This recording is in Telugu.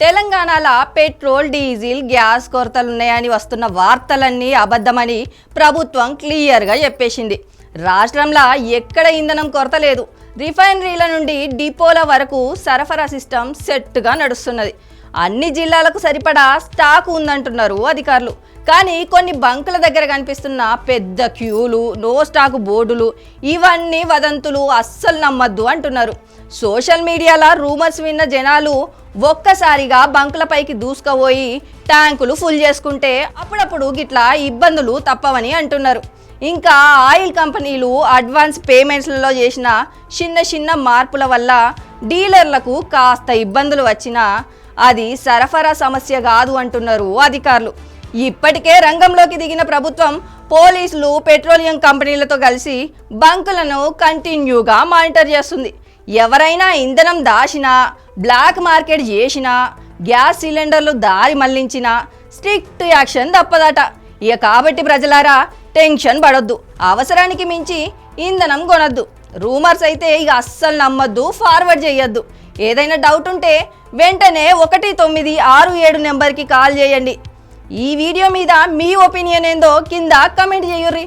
తెలంగాణలో పెట్రోల్ డీజిల్ గ్యాస్ కొరతలున్నాయని వస్తున్న వార్తలన్నీ అబద్ధమని ప్రభుత్వం క్లియర్గా చెప్పేసింది. రాష్ట్రంలో ఎక్కడ ఇంధనం కొరత లేదు. రిఫైనరీల నుండి డిపోల వరకు సరఫరా సిస్టమ్ సెట్గా నడుస్తున్నది. అన్ని జిల్లాలకు సరిపడా స్టాక్ ఉందంటున్నారు అధికారులు. కానీ కొన్ని బంకుల దగ్గర కనిపిస్తున్న పెద్ద క్యూలు, నో స్టాక్ బోర్డులు ఇవన్నీ వదంతులు, అస్సలు నమ్మద్దు అంటున్నారు. సోషల్ మీడియాలో రూమర్స్ విన్న జనాలు ఒక్కసారిగా బంకులపైకి దూసుకుపోయి ట్యాంకులు ఫుల్ చేసుకుంటే అప్పుడప్పుడు గిట్లా ఇబ్బందులు తప్పవని అంటున్నారు. ఇంకా ఆయిల్ కంపెనీలు అడ్వాన్స్ పేమెంట్స్లలో చేసిన చిన్న చిన్న మార్పుల వల్ల డీలర్లకు కాస్త ఇబ్బందులు వచ్చినా అది సరఫరా సమస్య కాదు అంటున్నారు అధికారులు. ఇప్పటికే రంగంలోకి దిగిన ప్రభుత్వం, పోలీసులు, పెట్రోలియం కంపెనీలతో కలిసి బంకులను కంటిన్యూగా మానిటర్ చేస్తుంది. ఎవరైనా ఇంధనం దాచినా, బ్లాక్ మార్కెట్ చేసినా, గ్యాస్ సిలిండర్లు దారి మళ్లించినా స్ట్రిక్ట్ యాక్షన్ తప్పదట. ఇక కాబట్టి ప్రజలారా టెన్షన్ పడొద్దు, అవసరానికి మించి ఇంధనం కొనొద్దు. రూమర్స్ అయితే ఇక అస్సలు నమ్మొద్దు, ఫార్వర్డ్ చేయొద్దు. ఏదైనా డౌట్ ఉంటే వెంటనే 1967 నెంబర్కి కాల్ చేయండి. ఈ వీడియో మీద మీ ఒపీనియన్ ఏందో కింద కమెంట్ చేయుర్రి.